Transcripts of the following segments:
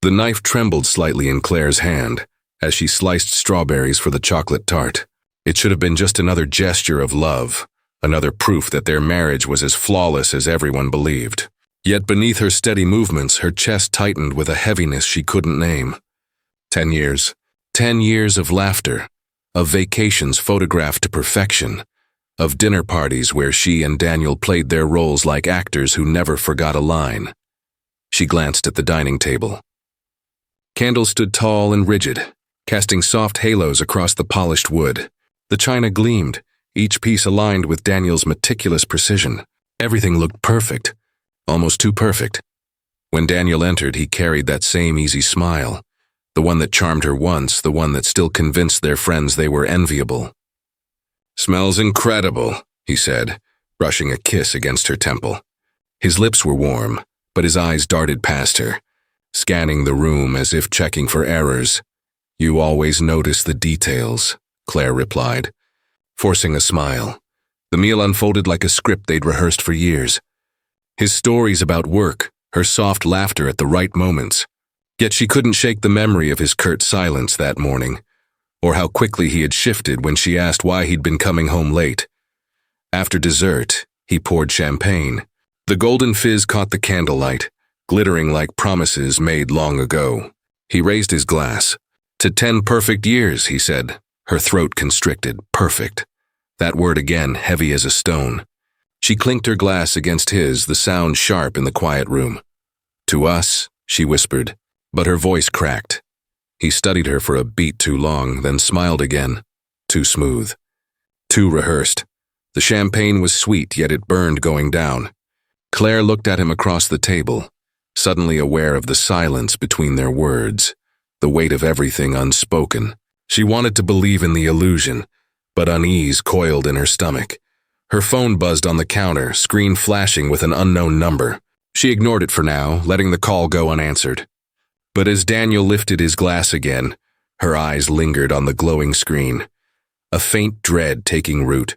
The knife trembled slightly in Claire's hand as she sliced strawberries for the chocolate tart. It should have been just another gesture of love, another proof that their marriage was as flawless as everyone believed. Yet beneath her steady movements, her chest tightened with a heaviness she couldn't name. 10 years. 10 years of laughter, of vacations photographed to perfection, of dinner parties where she and Daniel played their roles like actors who never forgot a line. She glanced at the dining table. Candles stood tall and rigid, casting soft halos across the polished wood. The china gleamed, each piece aligned with Daniel's meticulous precision. Everything looked perfect, almost too perfect. When Daniel entered, he carried that same easy smile, the one that charmed her once, the one that still convinced their friends they were enviable. "Smells incredible," he said, brushing a kiss against her temple. His lips were warm, but his eyes darted past her, scanning the room as if checking for errors. "You always notice the details," Claire replied, forcing a smile. The meal unfolded like a script they'd rehearsed for years. His stories about work, her soft laughter at the right moments. Yet she couldn't shake the memory of his curt silence that morning, or how quickly he had shifted when she asked why he'd been coming home late. After dessert, he poured champagne. The golden fizz caught the candlelight, glittering like promises made long ago. He raised his glass. "To 10 perfect years," he said, her throat constricted. Perfect. That word again, heavy as a stone. She clinked her glass against his, the sound sharp in the quiet room. "To us," she whispered, but her voice cracked. He studied her for a beat too long, then smiled again. Too smooth. Too rehearsed. The champagne was sweet, yet it burned going down. Claire looked at him across the table, suddenly aware of the silence between their words, the weight of everything unspoken. She wanted to believe in the illusion, but unease coiled in her stomach. Her phone buzzed on the counter, screen flashing with an unknown number. She ignored it for now, letting the call go unanswered. But as Daniel lifted his glass again, her eyes lingered on the glowing screen, a faint dread taking root.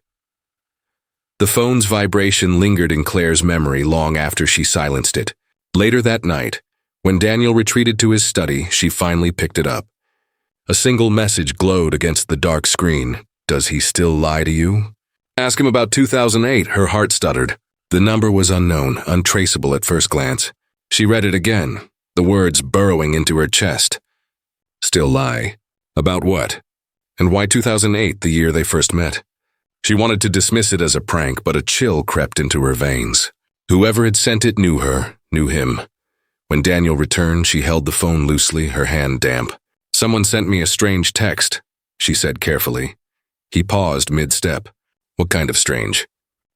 The phone's vibration lingered in Claire's memory long after she silenced it. Later that night, when Daniel retreated to his study, she finally picked it up. A single message glowed against the dark screen. "Does he still lie to you?" "Ask him about 2008, her heart stuttered. The number was unknown, untraceable at first glance. She read it again, the words burrowing into her chest. Still lie. About what? And why 2008, the year they first met? She wanted to dismiss it as a prank, but a chill crept into her veins. Whoever had sent it knew her, knew him. When Daniel returned, she held the phone loosely, her hand damp. "Someone sent me a strange text," she said carefully. He paused mid-step. "What kind of strange?"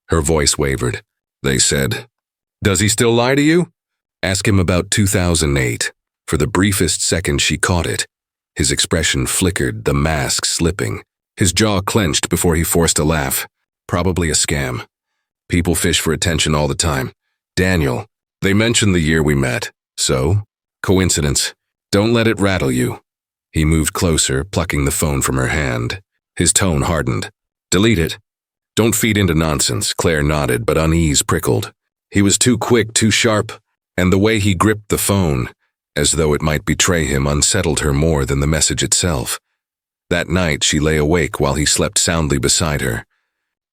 Her voice wavered. "They said, 'Does he still lie to you?' Ask him about 2008. For the briefest second she caught it. His expression flickered, the mask slipping. His jaw clenched before he forced a laugh. Probably a scam. People fish for attention all the time. "Daniel, they mentioned the year we met. So? Coincidence. Don't let it rattle you." He moved closer, plucking the phone from her hand. His tone hardened. "Delete it. Don't feed into nonsense." Claire nodded, but unease prickled. He was too quick, too sharp, and the way he gripped the phone, as though it might betray him, unsettled her more than the message itself. That night, she lay awake while he slept soundly beside her.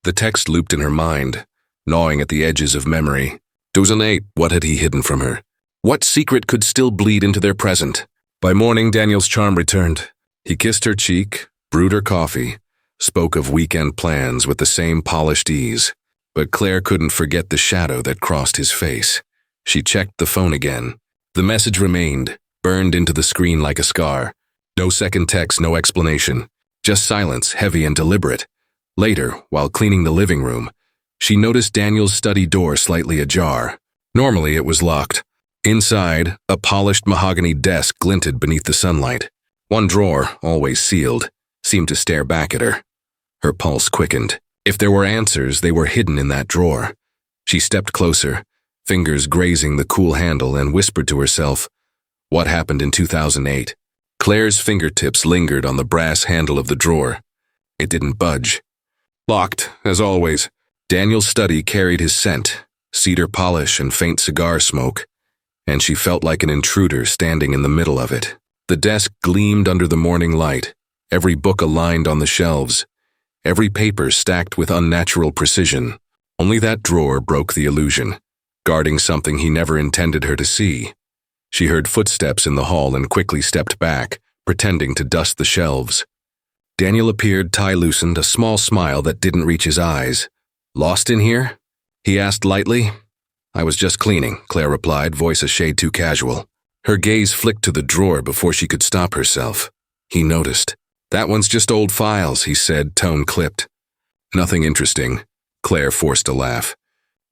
The text looped in her mind, gnawing at the edges of memory. 2008, what had he hidden from her? What secret could still bleed into their present? By morning, Daniel's charm returned. He kissed her cheek, brewed her coffee, spoke of weekend plans with the same polished ease. But Claire couldn't forget the shadow that crossed his face. She checked the phone again. The message remained, burned into the screen like a scar. No second text, no explanation. Just silence, heavy and deliberate. Later, while cleaning the living room, she noticed Daniel's study door slightly ajar. Normally it was locked. Inside, a polished mahogany desk glinted beneath the sunlight. One drawer, always sealed, seemed to stare back at her. Her pulse quickened. If there were answers, they were hidden in that drawer. She stepped closer, fingers grazing the cool handle, and whispered to herself, "What happened in 2008? Claire's fingertips lingered on the brass handle of the drawer. It didn't budge. Locked, as always. Daniel's study carried his scent, cedar polish and faint cigar smoke. and she felt like an intruder standing in the middle of it. The desk gleamed under the morning light, every book aligned on the shelves, every paper stacked with unnatural precision. Only that drawer broke the illusion, guarding something he never intended her to see. She heard footsteps in the hall and quickly stepped back, pretending to dust the shelves. Daniel appeared, tie loosened, a small smile that didn't reach his eyes. "Lost in here?" he asked lightly. "I was just cleaning," Claire replied, voice a shade too casual. Her gaze flicked to the drawer before she could stop herself. He noticed. "That one's just old files," he said, tone clipped. "Nothing interesting." Claire forced a laugh.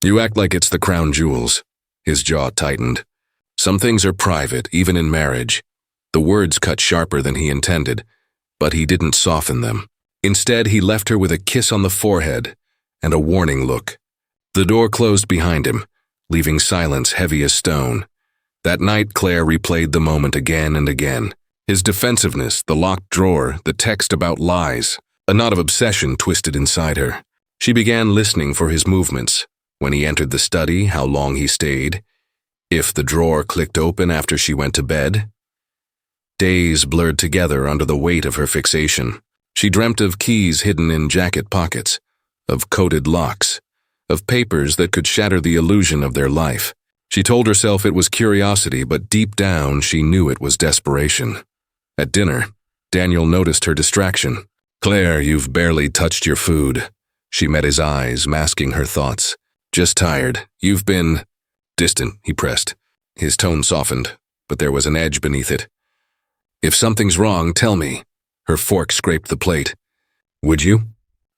"You act like it's the crown jewels." His jaw tightened. "Some things are private, even in marriage." The words cut sharper than he intended, but he didn't soften them. Instead, he left her with a kiss on the forehead and a warning look. The door closed behind him, leaving silence heavy as stone. That night, Claire replayed the moment again and again. His defensiveness, the locked drawer, the text about lies. A knot of obsession twisted inside her. She began listening for his movements. When he entered the study, how long he stayed. If the drawer clicked open after she went to bed. Days blurred together under the weight of her fixation. She dreamt of keys hidden in jacket pockets, of coded locks, of papers that could shatter the illusion of their life. She told herself it was curiosity, but deep down she knew it was desperation. At dinner, Daniel noticed her distraction. "Claire, you've barely touched your food." She met his eyes, masking her thoughts. "Just tired. You've been..." "Distant," he pressed. His tone softened, but there was an edge beneath it. "If something's wrong, tell me." Her fork scraped the plate. "Would you?"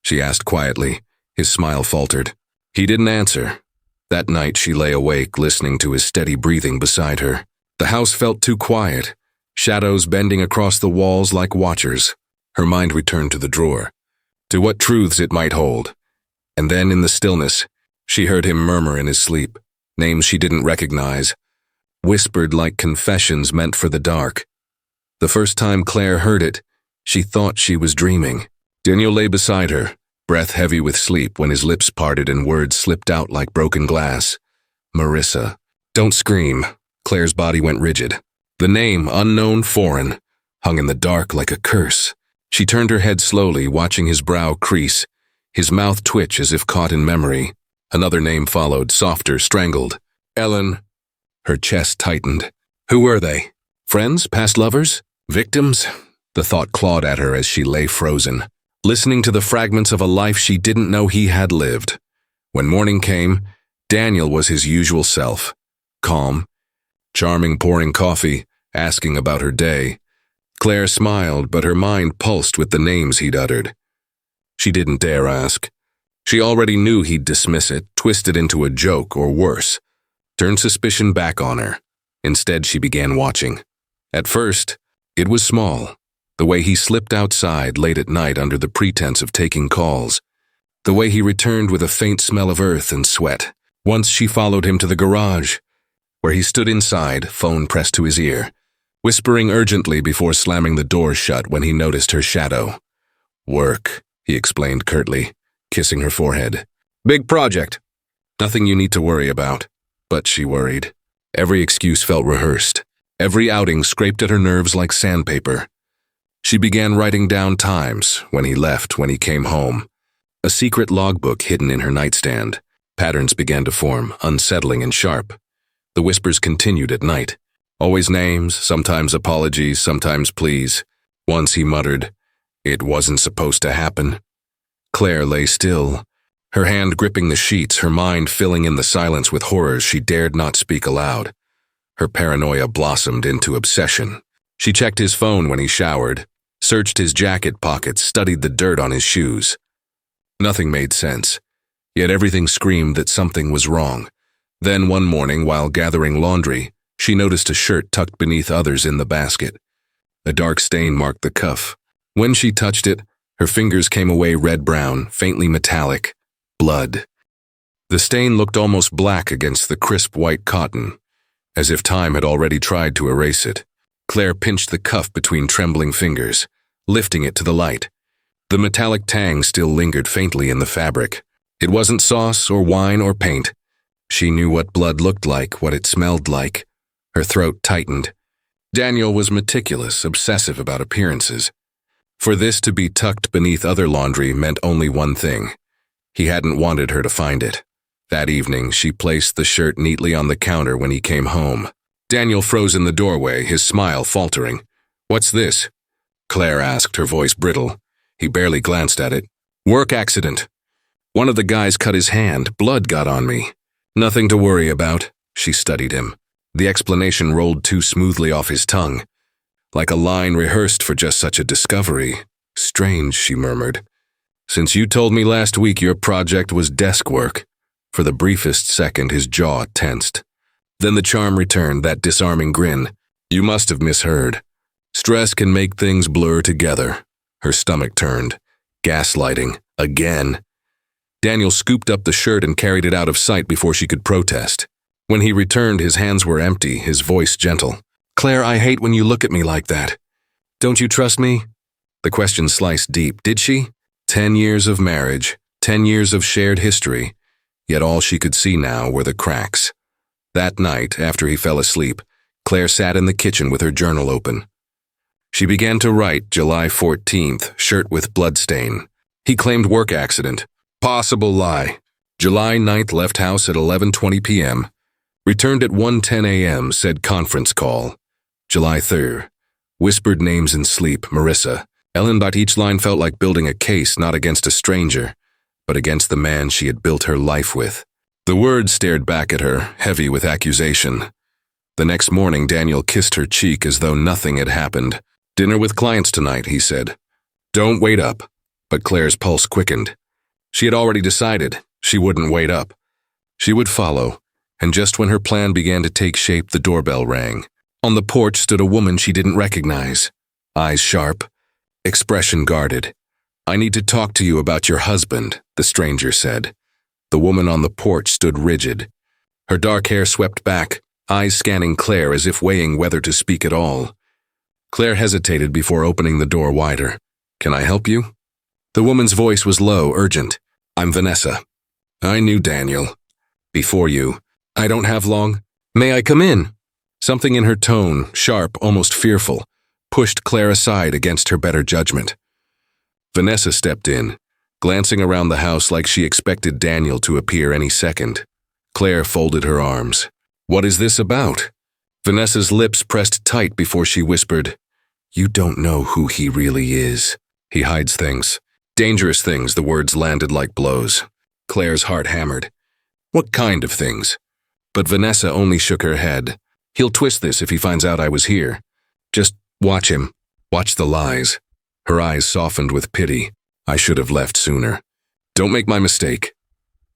she asked quietly. His smile faltered. He didn't answer. That night she lay awake, listening to his steady breathing beside her. The house felt too quiet, shadows bending across the walls like watchers. Her mind returned to the drawer, to what truths it might hold. And then in the stillness, she heard him murmur in his sleep, names she didn't recognize, whispered like confessions meant for the dark. The first time Claire heard it, she thought she was dreaming. Daniel lay beside her, breath heavy with sleep, when his lips parted and words slipped out like broken glass. "Marissa." "Don't scream." Claire's body went rigid. The name, unknown, foreign, hung in the dark like a curse. She turned her head slowly, watching his brow crease, his mouth twitch as if caught in memory. Another name followed, softer, strangled. "Ellen." Her chest tightened. Who were they? Friends? Past lovers? Victims? The thought clawed at her as she lay frozen, listening to the fragments of a life she didn't know he had lived. When morning came, Daniel was his usual self. Calm, charming, pouring coffee, asking about her day. Claire smiled, but her mind pulsed with the names he'd uttered. She didn't dare ask. She already knew he'd dismiss it, twist it into a joke or worse, turn suspicion back on her. Instead, she began watching. At first, it was small. The way he slipped outside late at night under the pretense of taking calls. The way he returned with a faint smell of earth and sweat. Once she followed him to the garage, where he stood inside, phone pressed to his ear, whispering urgently before slamming the door shut when he noticed her shadow. "Work," he explained curtly, kissing her forehead. "Big project. Nothing you need to worry about." But she worried. Every excuse felt rehearsed. Every outing scraped at her nerves like sandpaper. She began writing down times, when he left, when he came home. A secret logbook hidden in her nightstand. Patterns began to form, unsettling and sharp. The whispers continued at night. Always names, sometimes apologies, sometimes pleas. Once he muttered, "It wasn't supposed to happen." Claire lay still, her hand gripping the sheets, her mind filling in the silence with horrors she dared not speak aloud. Her paranoia blossomed into obsession. She checked his phone when he showered, searched his jacket pockets, studied the dirt on his shoes. Nothing made sense, yet everything screamed that something was wrong. Then one morning, while gathering laundry, she noticed a shirt tucked beneath others in the basket. A dark stain marked the cuff. When she touched it, her fingers came away red-brown, faintly metallic. Blood. The stain looked almost black against the crisp white cotton, as if time had already tried to erase it. Claire pinched the cuff between trembling fingers, lifting it to the light. The metallic tang still lingered faintly in the fabric. It wasn't sauce or wine or paint. She knew what blood looked like, what it smelled like. Her throat tightened. Daniel was meticulous, obsessive about appearances. For this to be tucked beneath other laundry meant only one thing. He hadn't wanted her to find it. That evening, she placed the shirt neatly on the counter when he came home. Daniel froze in the doorway, his smile faltering. "What's this?" Claire asked, her voice brittle. He barely glanced at it. "Work accident. One of the guys cut his hand. Blood got on me." "Nothing to worry about." She studied him. The explanation rolled too smoothly off his tongue, like a line rehearsed for just such a discovery. "Strange," she murmured. "Since you told me last week your project was desk work." For the briefest second, his jaw tensed. Then the charm returned, that disarming grin. "You must have misheard. Stress can make things blur together." Her stomach turned. Gaslighting. Again. Daniel scooped up the shirt and carried it out of sight before she could protest. When he returned, his hands were empty, his voice gentle. "Claire, I hate when you look at me like that. Don't you trust me?" The question sliced deep. Did she? 10 years of marriage, 10 years of shared history, yet all she could see now were the cracks. That night, after he fell asleep, Claire sat in the kitchen with her journal open. She began to write July 14th, shirt with bloodstain. He claimed work accident. Possible lie. July 9th, left house at 11:20 p.m. Returned at 1:10 a.m., said conference call. July 3rd. Whispered names in sleep, Marissa. Ellen, but each line felt like building a case not against a stranger, but against the man she had built her life with. The words stared back at her, heavy with accusation. The next morning, Daniel kissed her cheek as though nothing had happened. "Dinner with clients tonight," he said. "Don't wait up." But Claire's pulse quickened. She had already decided she wouldn't wait up. She would follow, and just when her plan began to take shape, the doorbell rang. On the porch stood a woman she didn't recognize. Eyes sharp, expression guarded. "I need to talk to you about your husband," the stranger said. The woman on the porch stood rigid. Her dark hair swept back, eyes scanning Claire as if weighing whether to speak at all. Claire hesitated before opening the door wider. "Can I help you?" The woman's voice was low, urgent. "I'm Vanessa." "I knew Daniel. Before you. I don't have long. May I come in?" Something in her tone, sharp, almost fearful, pushed Claire aside against her better judgment. Vanessa stepped in, glancing around the house like she expected Daniel to appear any second. Claire folded her arms. "What is this about?" Vanessa's lips pressed tight before she whispered, "You don't know who he really is. He hides things. Dangerous things." The words landed like blows. Claire's heart hammered. "What kind of things?" But Vanessa only shook her head. "He'll twist this if he finds out I was here. Just watch him. Watch the lies." Her eyes softened with pity. "I should have left sooner. Don't make my mistake."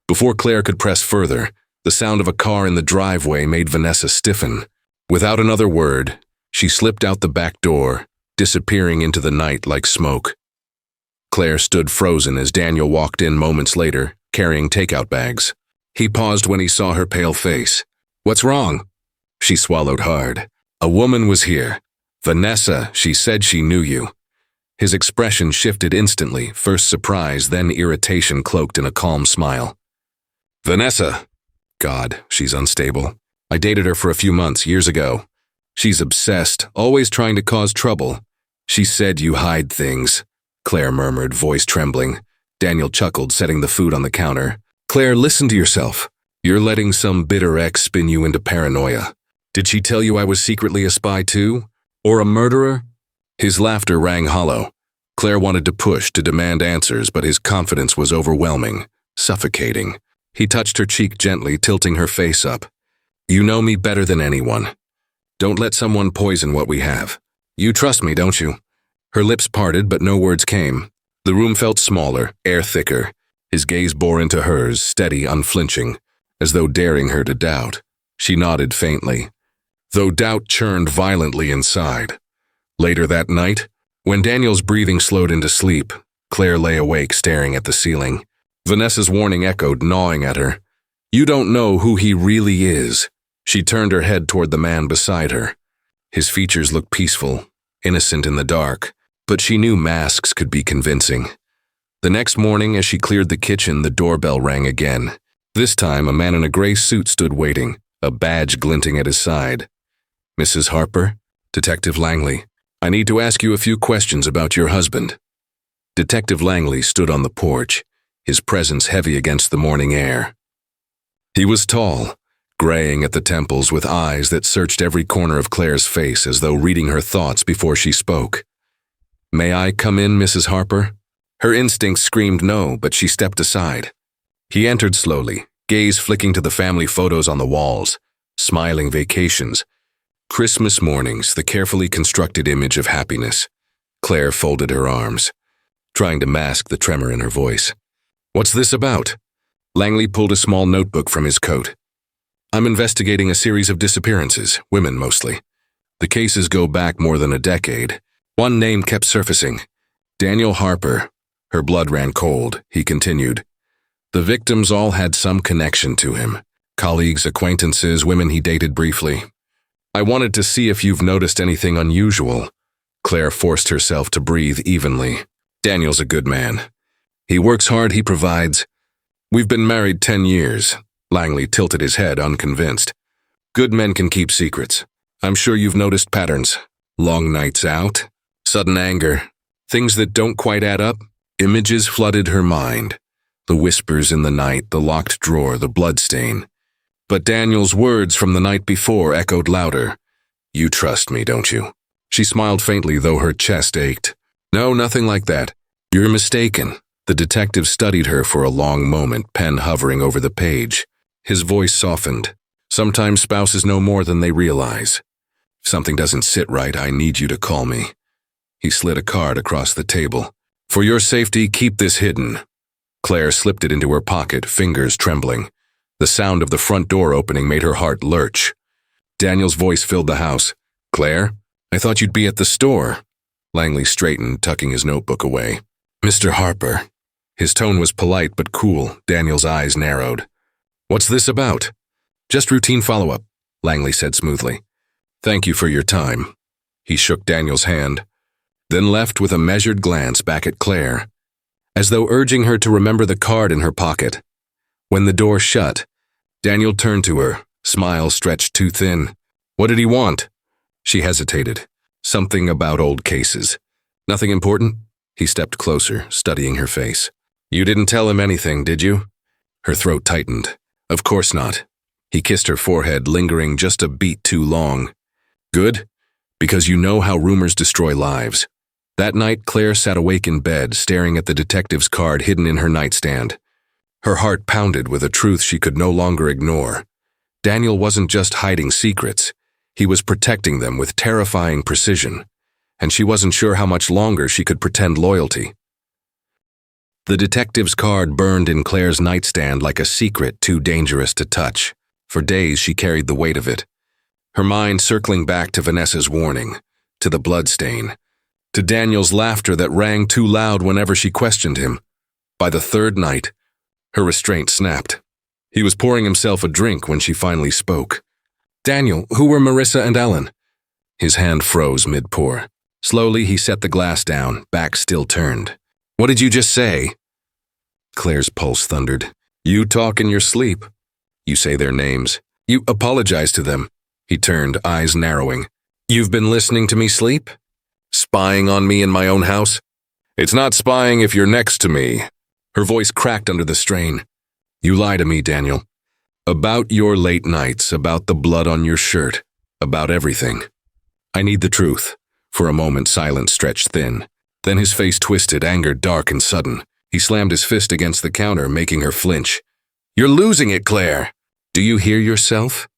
Before Claire could press further, the sound of a car in the driveway made Vanessa stiffen. Without another word, she slipped out the back door, disappearing into the night like smoke. Claire stood frozen as Daniel walked in moments later, carrying takeout bags. He paused when he saw her pale face. "What's wrong?" She swallowed hard. "A woman was here. Vanessa, she said she knew you." His expression shifted instantly, first surprise, then irritation cloaked in a calm smile. "Vanessa." "God, she's unstable. I dated her for a few months, years ago. She's obsessed, always trying to cause trouble." "She said you hide things," Claire murmured, voice trembling. Daniel chuckled, setting the food on the counter. "Claire, listen to yourself. You're letting some bitter ex spin you into paranoia. Did she tell you I was secretly a spy too? Or a murderer?" His laughter rang hollow. Claire wanted to push, to demand answers, but his confidence was overwhelming, suffocating. He touched her cheek gently, tilting her face up. "You know me better than anyone. Don't let someone poison what we have. You trust me, don't you?" Her lips parted, but no words came. The room felt smaller, air thicker. His gaze bore into hers, steady, unflinching, as though daring her to doubt. She nodded faintly, though doubt churned violently inside. Later that night, when Daniel's breathing slowed into sleep, Claire lay awake staring at the ceiling. Vanessa's warning echoed, gnawing at her. "You don't know who he really is." She turned her head toward the man beside her. His features looked peaceful, innocent in the dark, but she knew masks could be convincing. The next morning, as she cleared the kitchen, the doorbell rang again. This time, a man in a gray suit stood waiting, a badge glinting at his side. Mrs. Harper? Detective Langley. I need to ask you a few questions about your husband. Detective Langley stood on the porch, his presence heavy against the morning air. He was tall, graying at the temples with eyes that searched every corner of Claire's face as though reading her thoughts before she spoke. May I come in, Mrs. Harper? Her instincts screamed no, but she stepped aside. He entered slowly, gaze flicking to the family photos on the walls, smiling vacations, Christmas mornings, the carefully constructed image of happiness. Claire folded her arms, trying to mask the tremor in her voice. What's this about? Langley pulled a small notebook from his coat. I'm investigating a series of disappearances, women mostly. The cases go back more than a decade. One name kept surfacing. Daniel Harper. Her blood ran cold, he continued. The victims all had some connection to him. Colleagues, acquaintances, women he dated briefly. I wanted to see if you've noticed anything unusual. Claire forced herself to breathe evenly. Daniel's a good man. He works hard, he provides. We've been married 10 years. Langley tilted his head, unconvinced. Good men can keep secrets. I'm sure you've noticed patterns. Long nights out, sudden anger, things that don't quite add up. Images flooded her mind. The whispers in the night, the locked drawer, the bloodstain. But Daniel's words from the night before echoed louder. You trust me, don't you? She smiled faintly, though her chest ached. No, nothing like that. You're mistaken. The detective studied her for a long moment, pen hovering over the page. His voice softened. Sometimes spouses know more than they realize. If something doesn't sit right, I need you to call me. He slid a card across the table. For your safety, keep this hidden. Claire slipped it into her pocket, fingers trembling. The sound of the front door opening made her heart lurch. Daniel's voice filled the house. Claire, I thought you'd be at the store. Langley straightened, tucking his notebook away. Mr. Harper. His tone was polite but cool. Daniel's eyes narrowed. What's this about? Just routine follow-up, Langley said smoothly. Thank you for your time. He shook Daniel's hand, then left with a measured glance back at Claire, as though urging her to remember the card in her pocket. When the door shut, Daniel turned to her, smile stretched too thin. What did he want? She hesitated. Something about old cases. Nothing important? He stepped closer, studying her face. You didn't tell him anything, did you? Her throat tightened. Of course not. He kissed her forehead, lingering just a beat too long. Good? Because you know how rumors destroy lives. That night, Claire sat awake in bed, staring at the detective's card hidden in her nightstand. Her heart pounded with a truth she could no longer ignore. Daniel wasn't just hiding secrets. He was protecting them with terrifying precision, and she wasn't sure how much longer she could pretend loyalty. The detective's card burned in Claire's nightstand like a secret too dangerous to touch. For days she carried the weight of it, her mind circling back to Vanessa's warning, to the bloodstain, to Daniel's laughter that rang too loud whenever she questioned him. By the third night, her restraint snapped. He was pouring himself a drink when she finally spoke. Daniel, who were Marissa and Ellen? His hand froze mid-pour. Slowly, he set the glass down, back still turned. What did you just say? Claire's pulse thundered. You talk in your sleep. You say their names. You apologize to them. He turned, eyes narrowing. You've been listening to me sleep? Spying on me in my own house? It's not spying if you're next to me. Her voice cracked under the strain. You lie to me, Daniel. About your late nights, about the blood on your shirt, about everything. I need the truth. For a moment, silence stretched thin. Then his face twisted, anger dark and sudden. He slammed his fist against the counter, making her flinch. You're losing it, Claire. Do you hear yourself?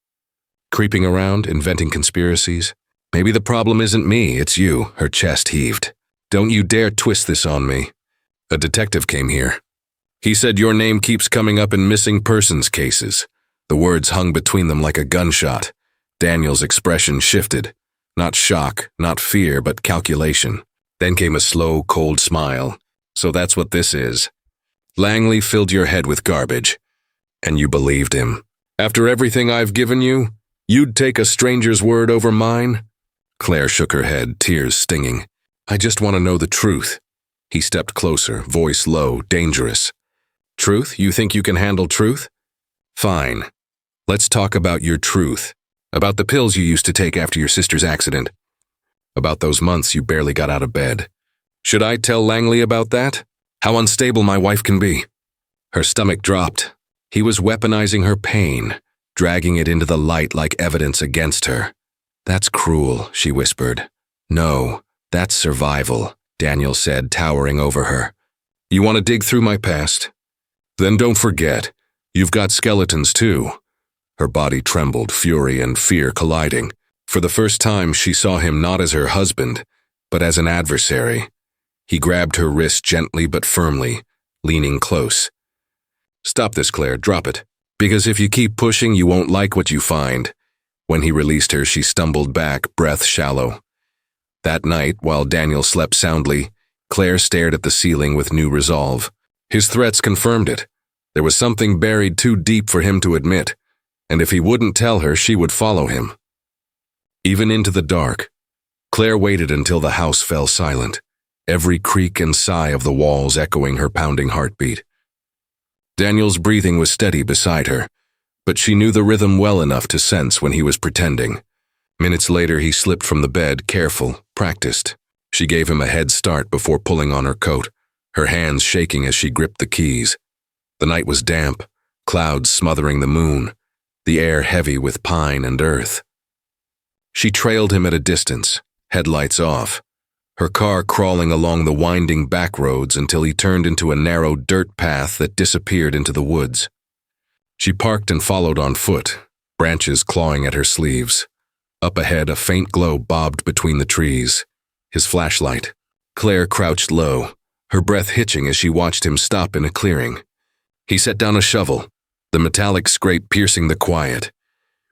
Creeping around, inventing conspiracies. Maybe the problem isn't me, it's you, her chest heaved. Don't you dare twist this on me. A detective came here. He said your name keeps coming up in missing persons cases. The words hung between them like a gunshot. Daniel's expression shifted. Not shock, not fear, but calculation. Then came a slow, cold smile. So that's what this is. Langley filled your head with garbage. And you believed him. After everything I've given you, you'd take a stranger's word over mine? Claire shook her head, tears stinging. I just want to know the truth. He stepped closer, voice low, dangerous. Truth? You think you can handle truth? Fine. Let's talk about your truth. About the pills you used to take after your sister's accident. About those months you barely got out of bed. Should I tell Langley about that? How unstable my wife can be." Her stomach dropped. He was weaponizing her pain, dragging it into the light like evidence against her. "That's cruel," she whispered. "No, that's survival," Daniel said, towering over her. "You want to dig through my past? Then don't forget, you've got skeletons too." Her body trembled, fury and fear colliding. For the first time, she saw him not as her husband, but as an adversary. He grabbed her wrist gently but firmly, leaning close. "Stop this, Claire, drop it. Because if you keep pushing, you won't like what you find." When he released her, she stumbled back, breath shallow. That night, while Daniel slept soundly, Claire stared at the ceiling with new resolve. His threats confirmed it. There was something buried too deep for him to admit, and if he wouldn't tell her, she would follow him. Even into the dark, Claire waited until the house fell silent, every creak and sigh of the walls echoing her pounding heartbeat. Daniel's breathing was steady beside her, but she knew the rhythm well enough to sense when he was pretending. Minutes later, he slipped from the bed, careful, practiced. She gave him a head start before pulling on her coat, her hands shaking as she gripped the keys. The night was damp, clouds smothering the moon, the air heavy with pine and earth. She trailed him at a distance, headlights off, her car crawling along the winding back roads until he turned into a narrow dirt path that disappeared into the woods. She parked and followed on foot, branches clawing at her sleeves. Up ahead, a faint glow bobbed between the trees. His flashlight. Claire crouched low, her breath hitching as she watched him stop in a clearing. He set down a shovel, the metallic scrape piercing the quiet.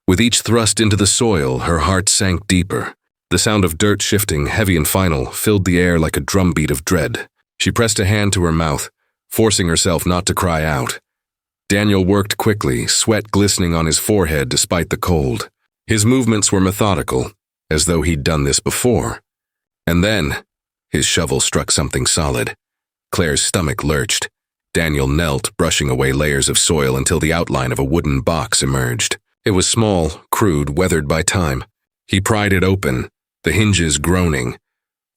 With each thrust into the soil, her heart sank deeper. The sound of dirt shifting, heavy and final, filled the air like a drumbeat of dread. She pressed a hand to her mouth, forcing herself not to cry out. Daniel worked quickly, sweat glistening on his forehead despite the cold. His movements were methodical, as though he'd done this before. And then, his shovel struck something solid. Claire's stomach lurched. Daniel knelt, brushing away layers of soil until the outline of a wooden box emerged. It was small, crude, weathered by time. He pried it open, the hinges groaning.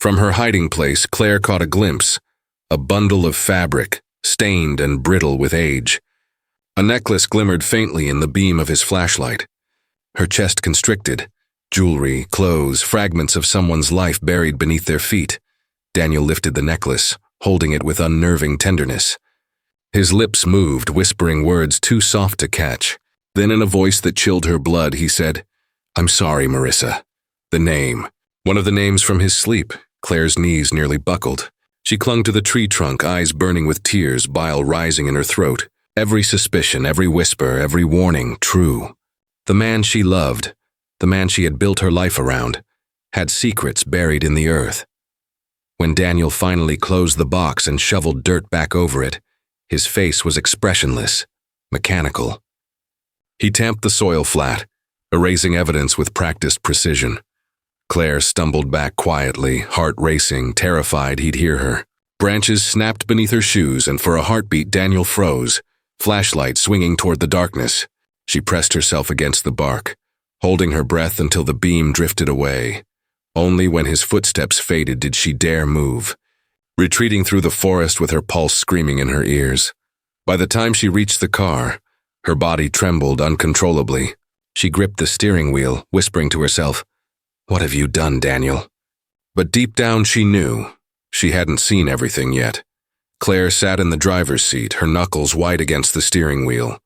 From her hiding place, Claire caught a glimpse, a bundle of fabric, stained and brittle with age. A necklace glimmered faintly in the beam of his flashlight. Her chest constricted, jewelry, clothes, fragments of someone's life buried beneath their feet. Daniel lifted the necklace, holding it with unnerving tenderness. His lips moved, whispering words too soft to catch. Then in a voice that chilled her blood, he said, "I'm sorry, Marissa." The name. One of the names from his sleep. Claire's knees nearly buckled. She clung to the tree trunk, eyes burning with tears, bile rising in her throat. Every suspicion, every whisper, every warning, true. The man she loved, the man she had built her life around, had secrets buried in the earth. When Daniel finally closed the box and shoveled dirt back over it, his face was expressionless, mechanical. He tamped the soil flat, erasing evidence with practiced precision. Claire stumbled back quietly, heart racing, terrified he'd hear her. Branches snapped beneath her shoes, and for a heartbeat Daniel froze, flashlight swinging toward the darkness. She pressed herself against the bark, holding her breath until the beam drifted away. Only when his footsteps faded did she dare move, retreating through the forest with her pulse screaming in her ears. By the time she reached the car, her body trembled uncontrollably. She gripped the steering wheel, whispering to herself, "What have you done, Daniel?" But deep down she knew. She hadn't seen everything yet. Claire sat in the driver's seat, her knuckles white against the steering wheel.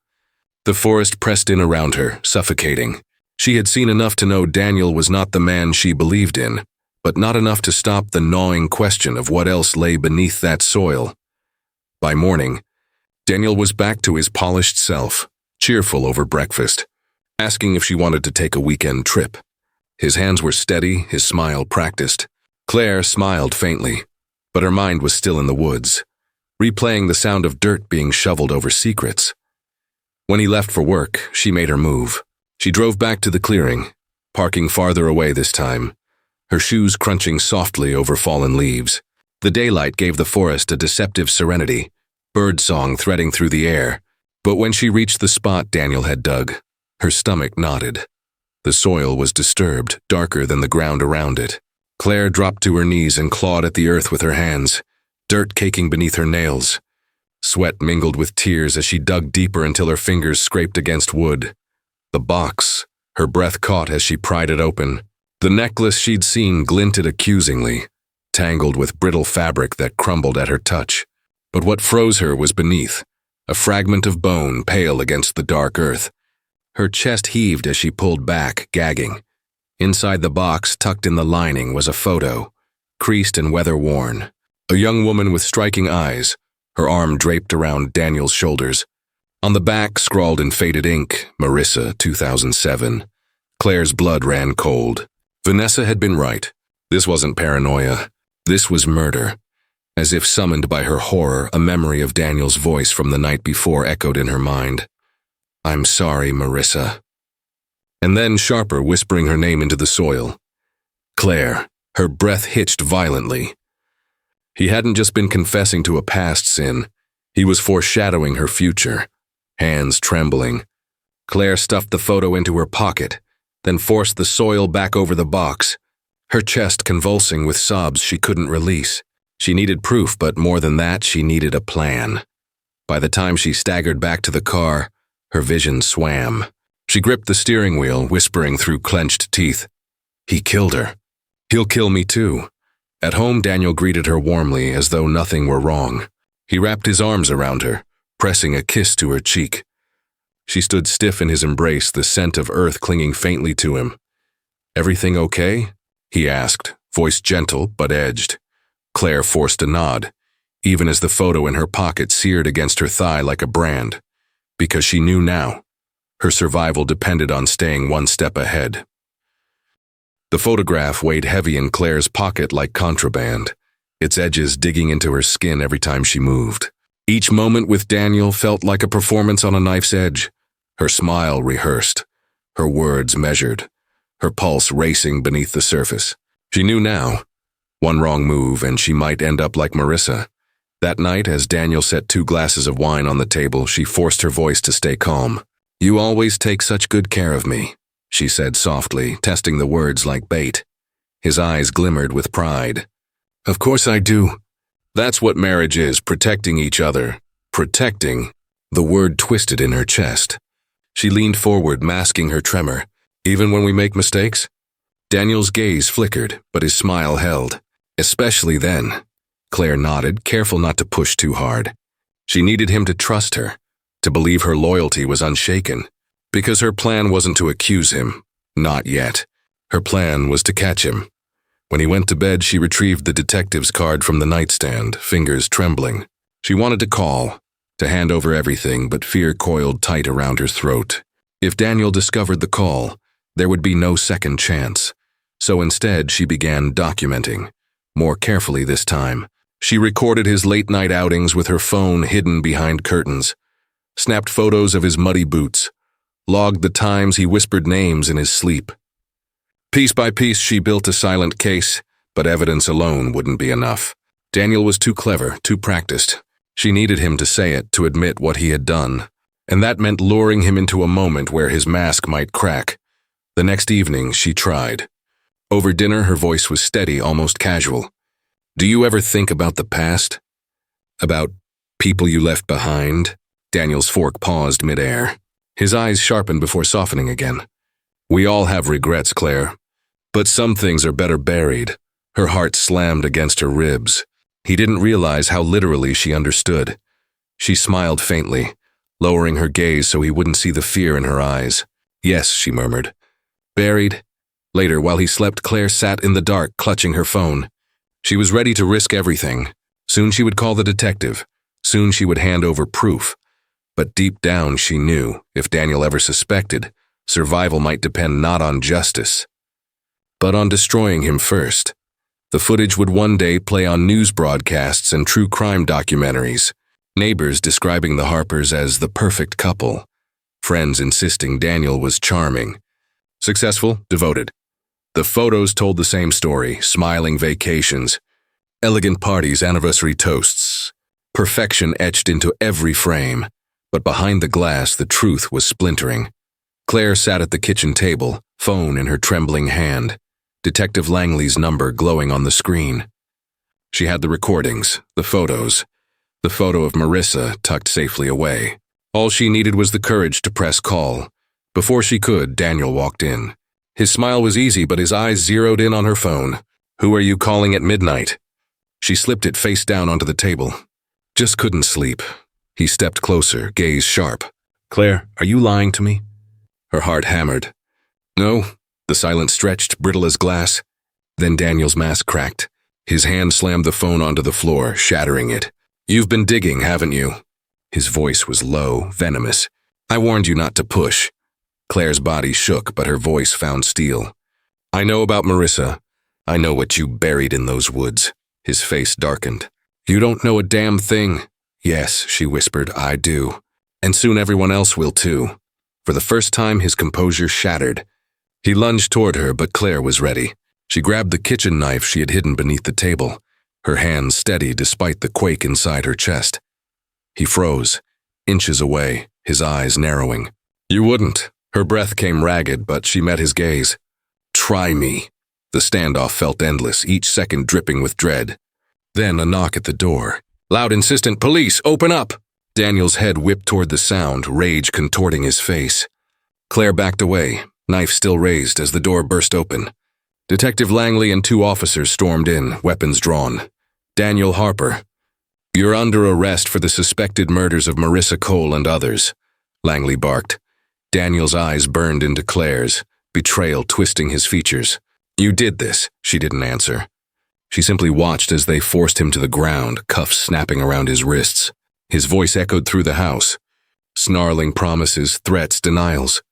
The forest pressed in around her, suffocating. She had seen enough to know Daniel was not the man she believed in, but not enough to stop the gnawing question of what else lay beneath that soil. By morning, Daniel was back to his polished self, cheerful over breakfast, asking if she wanted to take a weekend trip. His hands were steady, his smile practiced. Claire smiled faintly, but her mind was still in the woods, replaying the sound of dirt being shoveled over secrets. When he left for work, she made her move. She drove back to the clearing, parking farther away this time, her shoes crunching softly over fallen leaves. The daylight gave the forest a deceptive serenity, birdsong threading through the air. But when she reached the spot Daniel had dug, her stomach knotted. The soil was disturbed, darker than the ground around it. Claire dropped to her knees and clawed at the earth with her hands, dirt caking beneath her nails. Sweat mingled with tears as she dug deeper until her fingers scraped against wood. The box, her breath caught as she pried it open. The necklace she'd seen glinted accusingly, tangled with brittle fabric that crumbled at her touch. But what froze her was beneath, a fragment of bone pale against the dark earth. Her chest heaved as she pulled back, gagging. Inside the box, tucked in the lining, was a photo, creased and weather-worn. A young woman with striking eyes, her arm draped around Daniel's shoulders. On the back, scrawled in faded ink, Marissa, 2007. Claire's blood ran cold. Vanessa had been right. This wasn't paranoia. This was murder. As if summoned by her horror, a memory of Daniel's voice from the night before echoed in her mind. "I'm sorry, Marissa." And then sharper, whispering her name into the soil. Claire. Her breath hitched violently. He hadn't just been confessing to a past sin. He was foreshadowing her future. Hands trembling. Claire stuffed the photo into her pocket, then forced the soil back over the box, her chest convulsing with sobs she couldn't release. She needed proof, but more than that, she needed a plan. By the time she staggered back to the car, her vision swam. She gripped the steering wheel, whispering through clenched teeth, "He killed her. He'll kill me too." At home, Daniel greeted her warmly, as though nothing were wrong. He wrapped his arms around her, pressing a kiss to her cheek. She stood stiff in his embrace, the scent of earth clinging faintly to him. "Everything okay?" he asked, voice gentle but edged. Claire forced a nod, even as the photo in her pocket seared against her thigh like a brand, because she knew now. Her survival depended on staying one step ahead. The photograph weighed heavy in Claire's pocket like contraband, its edges digging into her skin every time she moved. Each moment with Daniel felt like a performance on a knife's edge. Her smile rehearsed, her words measured, her pulse racing beneath the surface. She knew now. One wrong move and she might end up like Marissa. That night, as Daniel set 2 glasses of wine on the table, she forced her voice to stay calm. "You always take such good care of me," she said softly, testing the words like bait. His eyes glimmered with pride. "Of course I do. That's what marriage is, protecting each other. Protecting." The word twisted in her chest. She leaned forward, masking her tremor. "Even when we make mistakes?" Daniel's gaze flickered, but his smile held. "Especially then." Claire nodded, careful not to push too hard. She needed him to trust her, to believe her loyalty was unshaken. Because her plan wasn't to accuse him. Not yet. Her plan was to catch him. When he went to bed, she retrieved the detective's card from the nightstand, fingers trembling. She wanted to call, to hand over everything, but fear coiled tight around her throat. If Daniel discovered the call, there would be no second chance. So instead, she began documenting. More carefully this time. She recorded his late-night outings with her phone hidden behind curtains, snapped photos of his muddy boots, logged the times he whispered names in his sleep. Piece by piece, she built a silent case, but evidence alone wouldn't be enough. Daniel was too clever, too practiced. She needed him to say it, to admit what he had done. And that meant luring him into a moment where his mask might crack. The next evening, she tried. Over dinner, her voice was steady, almost casual. "Do you ever think about the past? About people you left behind?" Daniel's fork paused midair. His eyes sharpened before softening again. "We all have regrets, Claire. But some things are better buried." Her heart slammed against her ribs. He didn't realize how literally she understood. She smiled faintly, lowering her gaze so he wouldn't see the fear in her eyes. "Yes," she murmured. "Buried?" Later, while he slept, Claire sat in the dark, clutching her phone. She was ready to risk everything. Soon she would call the detective. Soon she would hand over proof. But deep down she knew, if Daniel ever suspected, survival might depend not on justice, but on destroying him first. The footage would one day play on news broadcasts and true crime documentaries. Neighbors describing the Harpers as the perfect couple. Friends insisting Daniel was charming. Successful, devoted. The photos told the same story, smiling vacations, elegant parties, anniversary toasts. Perfection etched into every frame. But behind the glass, the truth was splintering. Claire sat at the kitchen table, phone in her trembling hand, Detective Langley's number glowing on the screen. She had the recordings, the photos, the photo of Marissa tucked safely away. All she needed was the courage to press call. Before she could, Daniel walked in. His smile was easy, but his eyes zeroed in on her phone. "Who are you calling at midnight?" She slipped it face down onto the table. "Just couldn't sleep." He stepped closer, gaze sharp. "Claire, are you lying to me?" Her heart hammered. "No." The silence stretched, brittle as glass. Then Daniel's mask cracked. His hand slammed the phone onto the floor, shattering it. "You've been digging, haven't you?" His voice was low, venomous. "I warned you not to push." Claire's body shook, but her voice found steel. "I know about Marissa. I know what you buried in those woods." His face darkened. "You don't know a damn thing." "Yes," she whispered, "I do. And soon everyone else will too." For the first time, his composure shattered. He lunged toward her, but Claire was ready. She grabbed the kitchen knife she had hidden beneath the table, her hands steady despite the quake inside her chest. He froze, inches away, his eyes narrowing. "You wouldn't." Her breath came ragged, but she met his gaze. "Try me." The standoff felt endless, each second dripping with dread. Then a knock at the door. Loud, insistent, "Police, open up!" Daniel's head whipped toward the sound, rage contorting his face. Claire backed away, knife still raised as the door burst open. Detective Langley and 2 officers stormed in, weapons drawn. "Daniel Harper, you're under arrest for the suspected murders of Marissa Cole and others," Langley barked. Daniel's eyes burned into Claire's, betrayal twisting his features. "You did this," she didn't answer. She simply watched as they forced him to the ground, cuffs snapping around his wrists. His voice echoed through the house. Snarling promises, threats, denials.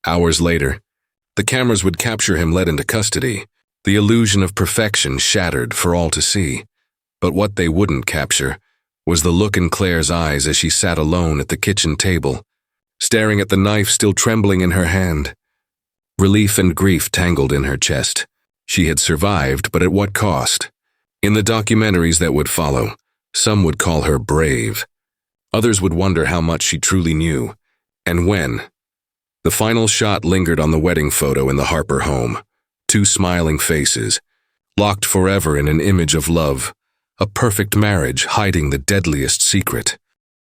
Hours later, the cameras would capture him led into custody, the illusion of perfection shattered for all to see. But what they wouldn't capture was the look in Claire's eyes as she sat alone at the kitchen table, staring at the knife still trembling in her hand. Relief and grief tangled in her chest. She had survived, but at what cost? In the documentaries that would follow, some would call her brave. Others would wonder how much she truly knew, and when. The final shot lingered on the wedding photo in the Harper home. 2 smiling faces, locked forever in an image of love, a perfect marriage hiding the deadliest secret.